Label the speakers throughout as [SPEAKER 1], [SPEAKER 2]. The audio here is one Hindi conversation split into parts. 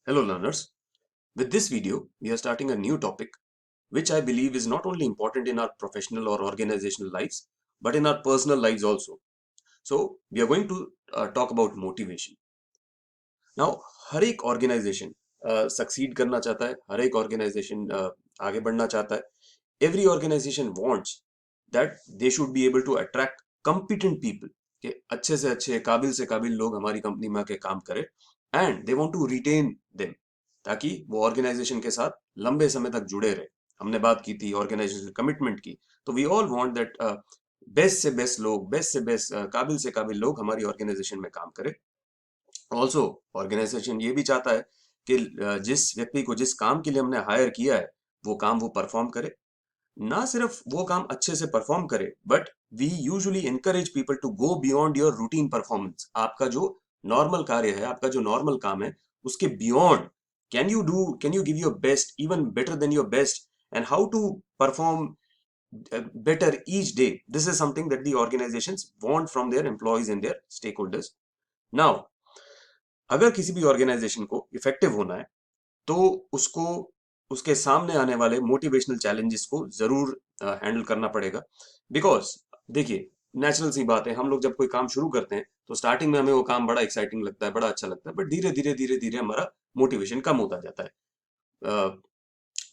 [SPEAKER 1] Hello learners, with this video we are starting a new topic which I believe is not only important in our professional or organizational lives but in our personal lives also. So we are going to talk about motivation. Now हर एक organization succeed करना चाहता है, हर एक organization आगे बढ़ना चाहता है. Every organization wants that they should be able to attract competent people कि अच्छे से अच्छे से काबिल लोग हमारी कंपनी में आके काम करें and they want to retain them ताकि वो ऑर्गेनाइजेशन के साथ लंबे समय तक जुड़े रहे. हमने बात की थी ऑर्गेनाइजेशन कमिटमेंट की, तो we all want that best से बेस्ट लोग, बेस्ट से बेस्ट से काबिल लोग हमारी ऑर्गेनाइजेशन में काम करें. ऑल्सो ऑर्गेनाइजेशन ये भी चाहता है कि जिस व्यक्ति को जिस काम के लिए हमने हायर किया है वो काम वो परफॉर्म करे. ना सिर्फ वो काम अच्छे से परफॉर्म करे but we usually encourage people to go beyond your routine performance. आपका जो नॉर्मल कार्य है, आपका जो नॉर्मल काम है, उसके beyond can you give your best, even better than your best, and how to perform better each day. This is something that the organizations want from their employees and their stakeholders. Now अगर किसी भी ऑर्गेनाइजेशन को इफेक्टिव होना है तो उसको उसके सामने आने वाले मोटिवेशनल चैलेंजेस को जरूर हैंडल करना पड़ेगा. बिकॉज देखिए, नेचुरल सी बात है, हम लोग जब कोई काम शुरू करते हैं तो स्टार्टिंग में हमें वो काम बड़ा एक्साइटिंग लगता है, बड़ा अच्छा लगता है, बट धीरे धीरे हमारा मोटिवेशन कम होता जाता है.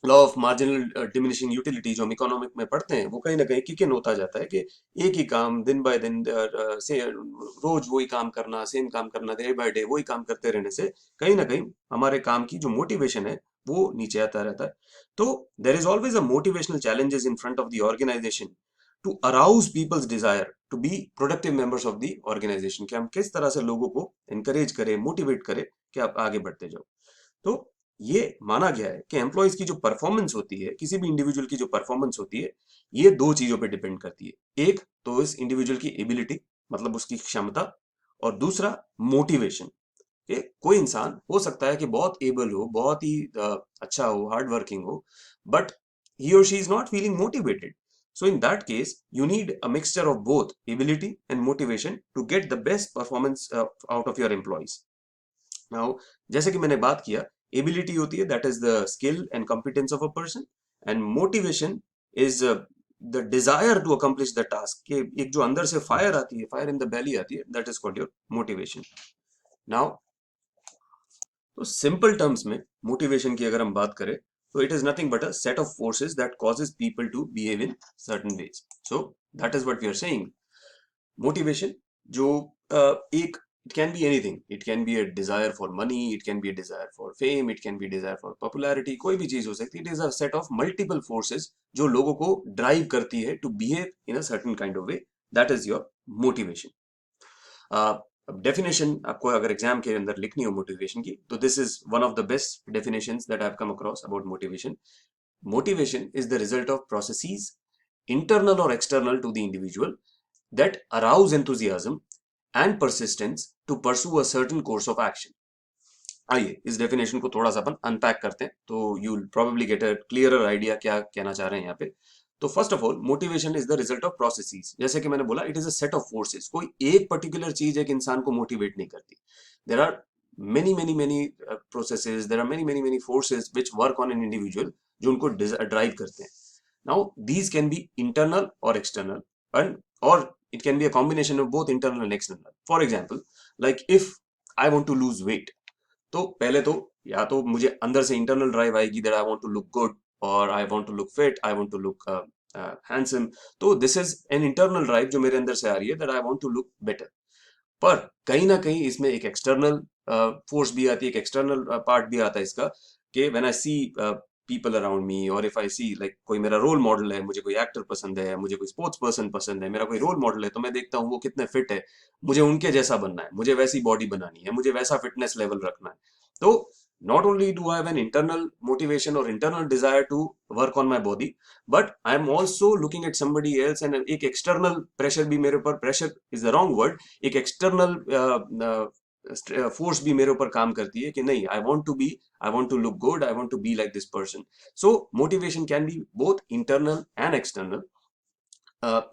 [SPEAKER 1] Law of marginal diminishing utility जो हम इकोनॉमिक में पढ़ते हैं वो कहीं ना कहीं किक इन होता जाता है कि एक ही काम दिन बाय दिन से रोज वही काम करना, सेम काम करना, डे बाय डे वही काम करते रहने से कहीं ना कहीं हमारे काम की जो मोटिवेशन है वो नीचे आता रहता है. तो there is always a motivational challenges in front of the organisation to arouse people's desire to be productive members of the organisation, कि हम किस तरह से लोगों को एनकरेज करें, मोटिवेट करें कि आप आगे बढ़ते जाओ. तो ये माना गया है कि एम्प्लॉयज की जो परफॉर्मेंस होती है, किसी भी इंडिविजुअल की जो परफॉर्मेंस होती है, ये दो चीजों पे डिपेंड करती है. एक तो इस इंडिविजुअल की एबिलिटी, मतलब उसकी क्षमता, और दूसरा मोटिवेशन. कि कोई इंसान हो सकता है कि बहुत एबल हो, बहुत ही अच्छा हो, हार्ड वर्किंग हो, बट ही और she is not feeling motivated. So in that case, you need a mixture of both ability and motivation to get the best performance out of your employees. Now, जैसे कि मैंने बात किया, एबिलिटी होती है that is the skill and competence of a person, and motivation is the desire to accomplish the task. कि एक जो अंदर से फायर आती है, फायर इन द बेली आती है, that is called your motivation. Now तो सिंपल टर्म्स में मोटिवेशन की अगर हम बात करें तो it is nothing but a set of forces that causes people to behave in certain ways. So that is what we are saying. Motivation जो एक, it can be anything. It can be a desire for money, it can be a desire for fame, it can be a desire for popularity. कोई भी चीज हो सकती है. It is a set of multiple forces जो लोगों को ड्राइव करती है to behave in a certain kind of way. That is your motivation. अब डेफिनेशन आपको अगर एग्जाम के अंदर लिखनी हो मोटिवेशन की, तो this is one of the best definitions that I have come across about motivation. Motivation is the result of processes, internal or external to the individual, that arouse enthusiasm and persistence to pursue a certain course of action. आइए इस डेफिनेशन को थोड़ा सा अपन अनपैक करते हैं तो you will probably get a clearer idea क्या कहना चाह रहे हैं यहाँ पे. तो first of all, motivation is the result of processes. जैसे कि मैंने बोला, it is a set of forces. कोई एक पर्टिकुलर चीज एक इंसान को मोटिवेट नहीं करती. There are many processes, there are many forces which work on an individual जो उनको ड्राइव करते हैं. Now these can be internal or external, and or it can be a combination of both internal and external. For example, like if I want to lose weight, तो पहले तो या तो मुझे अंदर से इंटरनल ड्राइव आएगी that I want to look good, और I want to look fit, I want to look handsome. तो this is an internal drive जो मेरे अंदर से आ रही है that I want to look better. पर कहीं ना कहीं इसमें एक एक्सटर्नल फोर्स भी आती है, एक एक्सटर्नल पार्ट भी आता है इसका, कि when I see people around me, और इफ आई सी लाइक कोई मेरा रोल मॉडल है, मुझे कोई एक्टर पसंद है, मुझे कोई स्पोर्ट्स पर्सन पसंद है, मेरा कोई रोल मॉडल है, तो मैं देखता हूँ वो कितने फिट है, मुझे उनके जैसा बनना है, मुझे वैसी बॉडी बनानी है, मुझे वैसा फिटनेस लेवल रखना है. तो not only do I have an internal motivation or internal desire to work on my body, but I am also looking at somebody else, and एक external pressure भी मेरे ऊपर, pressure is the wrong word, एक एक्सटर्नल फोर्स भी मेरे ऊपर काम करती है कि नहीं, I want to look good, I want to be like this person. So motivation can be both internal and external.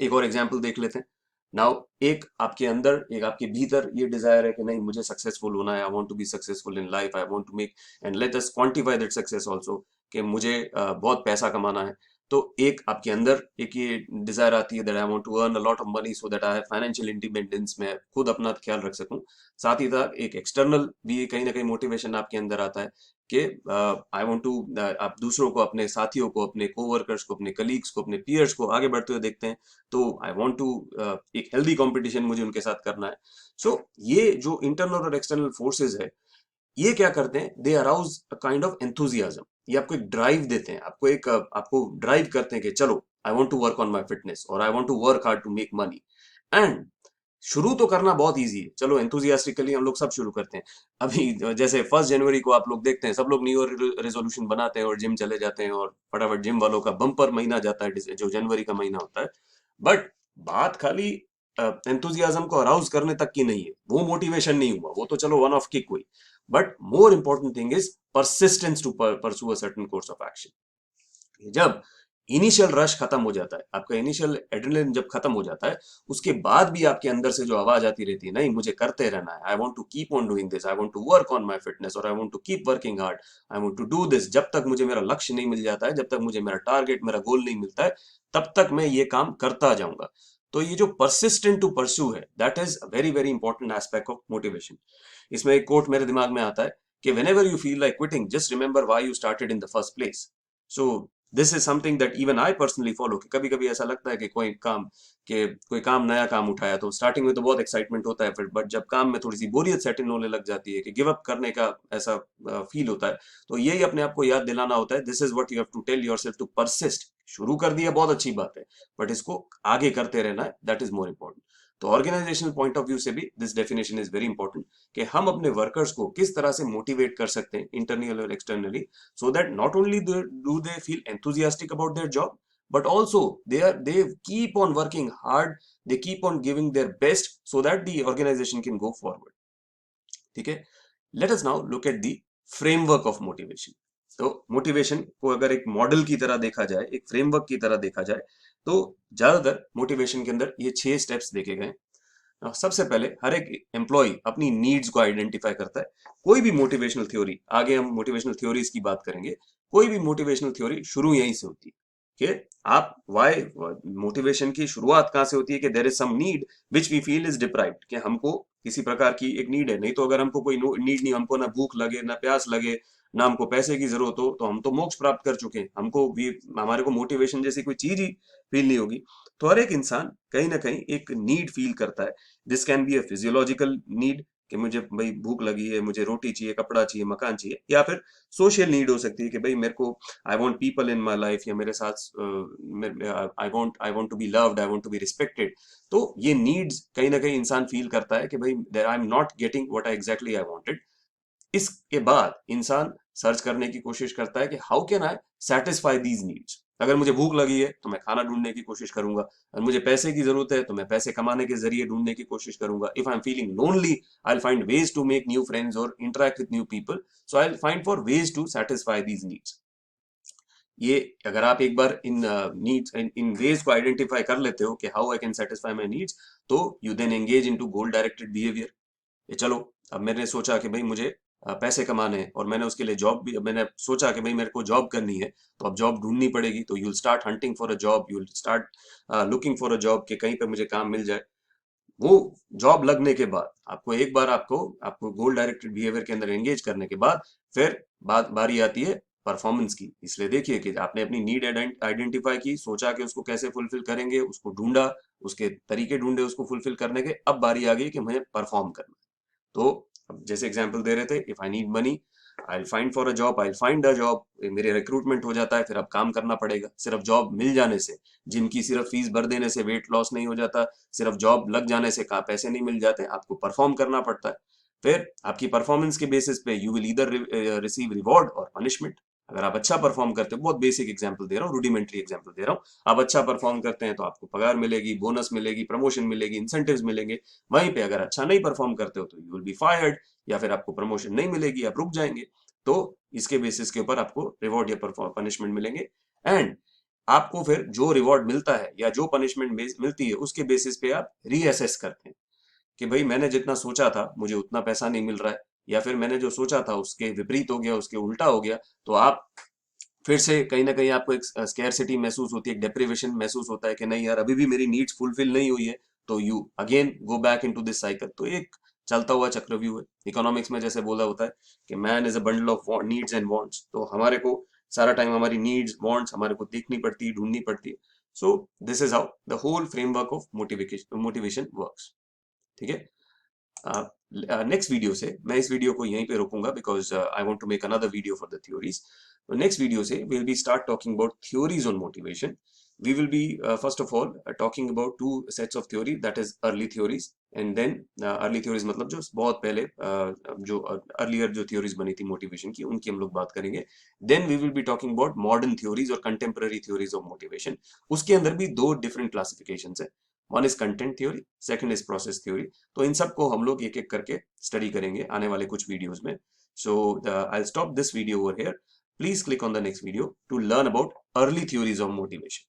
[SPEAKER 1] एक और एग्जांपल देख लेते हैं. नाउ एक आपके अंदर, एक आपके भीतर ये डिजायर है कि नहीं मुझे सक्सेसफुल होना है, I want to be successful in life, I want to make, and let us quantify that success also, कि मुझे बहुत पैसा कमाना है। तो एक आपके अंदर एक ये डिजायर आती है that I want to earn a lot of money so that I have financial independence, मैं खुद अपना ख्याल रख सकूं। साथ ही साथ एक एक्सटर्नल भी कहीं ना कहीं मोटिवेशन आपके अंदर आता है कि आई वांट टू, आप दूसरों को, अपने साथियों को, अपने कोवर्कर्स को, अपने कलीग्स को, अपने पीयर्स को आगे बढ़ते हुए देखते हैं, तो आई वांट टू, एक हेल्दी कंपटीशन मुझे उनके साथ करना है। सो ये जो इंटरनल और एक्सटर्नल फोर्सेस है, ये क्या करते हैं, they arouse a kind of enthusiasm. ये आपको एक ड्राइव देते हैं, आपको एक आपको ड्राइव करते हैं कि चलो I want to work on my fitness, और I want to work hard to make money. And शुरू तो करना बहुत इजी है, चलो एंथुजियास्टिकली हम लोग सब शुरू करते हैं। अभी जैसे 1 जनवरी को आप लोग देखते हैं, सब लोग न्यू ईयर रेजोल्यूशन बनाते हैं और जिम चले जाते हैं, और फटाफट जिम वालों का बम्पर महीना जाता है जो जनवरी का महीना होता है। बट बात खाली एंथुजियाज्म को अराउज करने तक की नहीं है, वो मोटिवेशन नहीं हुआ, वो तो चलो वन ऑफ किक हुई। But more important thing is persistence to pursue a certain course of action. जब इनिशियल रश खत्म हो जाता है, आपका इनिशियल एड्रेनलिन जब खत्म हो जाता है, उसके बाद भी आपके अंदर से जो आवाज आती रहती है, नहीं मुझे करते रहना है, I want to keep on doing this, I want to work on my fitness, और I want to keep working hard, I want to do this, जब तक मुझे मेरा लक्ष्य नहीं मिल जाता है, जब तक मुझे मेरा टारगेट, मेरा गोल नहीं मिलता है, तब तक मैं ये काम करता जाऊंगा। तो ये जो परसिस्टेंट टू परस्यू है, that is a very very important aspect of motivation. इसमें एक कोट मेरे दिमाग में आता है कि whenever you feel like quitting, just remember why you started in the first place. So this is something that even I personally follow, कि कभी कभी ऐसा लगता है कि कोई काम नया काम उठाया, तो स्टार्टिंग में तो बहुत एक्साइटमेंट होता है, फिर बट जब काम में थोड़ी सी बोरियत सेट इन होने लग जाती है, कि गिव अप करने का ऐसा फील होता है, तो यही अपने आप को याद दिलाना होता है, this is what you have to tell yourself to persist. शुरू कर दिया बहुत अच्छी बात है, बट इसको आगे करते रहना है, दैट इज मोर इंपॉर्टेंट। तो ऑर्गेनाइजेशनल पॉइंट ऑफ व्यू से भी this definition is very important, कि हम अपने वर्कर्स को किस तरह से मोटिवेट कर सकते हैं इंटरनली और externally, so that not only do they feel enthusiastic about their job, but also they keep on working hard, they keep on giving their best so that the organization can go forward. ठीक है, let us now look at the framework of motivation. तो मोटिवेशन को अगर एक मॉडल की तरह देखा जाए, एक फ्रेमवर्क की तरह देखा जाए, तो ज्यादातर मोटिवेशन के अंदर ये 6 स्टेप्स देखे गए। सबसे पहले हर एक एम्प्लॉय अपनी नीड्स को आइडेंटिफाई करता है। कोई भी मोटिवेशनल थ्योरी, आगे हम मोटिवेशनल थ्योरीज की बात करेंगे, कोई भी मोटिवेशनल थ्योरी शुरू यहीं से होती है कि आप वाई, मोटिवेशन की शुरुआत कहां से होती है, कि there is some need which we feel is deprived, कि हमको किसी प्रकार की एक नीड है। नहीं तो अगर हमको कोई नीड नहीं, हमको ना भूख लगे, ना प्यास लगे, ना हमको पैसे की जरूरत हो, तो हम तो मोक्ष प्राप्त कर चुके हैं, हमको भी, हमारे को मोटिवेशन जैसी कोई चीज ही फील नहीं होगी। तो हर एक इंसान कहीं ना कहीं एक नीड फील करता है। This can be a physiological need, कि मुझे भाई भूख लगी है, मुझे रोटी चाहिए, कपड़ा चाहिए, मकान चाहिए, या फिर सोशल नीड हो सकती है कि भाई मेरे को, I want people in my life, या मेरे साथ I want to be loved, I want to be respected. तो ये नीड्स कहीं ना कहीं इंसान फील करता है कि भाई I am not getting what I exactly I wanted. इसके बाद इंसान सर्च करने की कोशिश करता है कि how can I satisfy these needs. अगर मुझे भूख लगी है तो मैं खाना ढूंढने की कोशिश करूंगा, अगर मुझे पैसे की जरूरत है तो मैं पैसे कमाने के जरिए ढूंढने की कोशिश करूंगा, if I am feeling lonely I will find ways to make new friends और interact with new people, so I will find for ways to satisfy these needs. ये अगर आप एक बार इन नीड्स, इन वेज को आइडेंटिफाई कर लेते हो कि how I can satisfy my needs, तो you then engage in to goal directed behaviour. ये चलो, अब मैंने सोचा कि भाई मुझे पैसे कमाने हैं, और मैंने उसके लिए जॉब भी, मैंने सोचा कि भाई मेरे को जॉब करनी है, तो अब जॉब ढूंढनी पड़ेगी, तो you'll start hunting for a job, you'll start looking for a job, कि कहीं पे मुझे काम मिल जाए। वो जॉब लगने के बाद आपको, एक बार आपको आपको गोल डायरेक्टेड बिहेवियर के अंदर एंगेज करने के बाद, फिर बात बारी आती है परफॉर्मेंस की। इसलिए देखिए कि आपने अपनी नीड आइडेंटिफाई की, सोचा कि उसको कैसे फुलफिल करेंगे, उसको ढूंढा, उसके तरीके ढूंढे उसको फुलफिल करने के, अब बारी आ गई कि मुझे परफॉर्म करना है। तो अब जैसे एग्जांपल दे रहे थे, if I need money, I will find for a job, I will find a job, मेरे रिक्रूटमेंट हो जाता है, फिर अब काम करना पड़ेगा। सिर्फ जॉब मिल जाने से, जिम की सिर्फ फीस भर देने से वेट लॉस नहीं हो जाता, सिर्फ जॉब लग जाने से कहाँ पैसे नहीं मिल जाते, आपको परफॉर्म करना पड़ता है। फिर आपकी परफॉर्मेंस के बेसिस पे you will either receive reward और पनिशमेंट। अगर आप अच्छा परफॉर्म करते हो, बहुत बेसिक एग्जांपल दे रहा हूँ, रूडिमेंट्री एग्जांपल दे रहा हूँ, आप अच्छा परफॉर्म करते हैं तो आपको पगार मिलेगी, बोनस मिलेगी, प्रमोशन मिलेगी, इंसेंटिव्स मिलेंगे। वहीं पे अगर अच्छा नहीं परफॉर्म करते हो तो यू विल बी फायर्ड, या फिर आपको प्रमोशन नहीं मिलेगी, आप रुक जाएंगे। तो इसके बेसिस के ऊपर आपको रिवॉर्ड या पनिशमेंट मिलेंगे। एंड आपको फिर जो रिवॉर्ड मिलता है या जो पनिशमेंट मिलती है उसके बेसिस पे आप रीअसेस करते हैं कि भाई मैंने जितना सोचा था मुझे उतना पैसा नहीं मिल रहा है, या फिर मैंने जो सोचा था उसके विपरीत हो गया, उसके उल्टा हो गया, तो आप फिर से कहीं ना कहीं आपको एक स्कैरसिटी महसूस होती है, एक डेप्रिवेशन महसूस होता है कि नहीं यार अभी भी मेरी नीड्स फुलफिल नहीं हुई है, तो you again go back into this cycle. तो एक चलता हुआ चक्रव्यूह है। इकोनॉमिक्स में जैसे बोला होता है कि man is a bundle of needs and wants, तो हमारे को सारा टाइम हमारी नीड्स वांट्स हमारे को देखनी पड़ती है, ढूंढनी पड़ती है। So this is how the whole framework of motivation works. ठीक है। नेक्स्ट वीडियो से मैं इस वीडियो को यहीं पे रोकूंगा because I want to make another video for the theories. तो नेक्स्ट वीडियो से will be start talking about theories on motivation. We will be first of all talking about two sets of theory, that is early theories, and then early theories मतलब जो बहुत पहले जो earlier जो theories बनी थी motivation की, उनकी हम लोग बात करेंगे। Then we will be talking about modern theories और contemporary theories of motivation। उसके अंदर भी दो different classifications है। One is content theory, second is process theory. तो इन सबको हम लोग एक एक करके स्टडी करेंगे आने वाले कुछ वीडियोस में। So I stop this video over here. Please click on the next video to learn about early theories of motivation.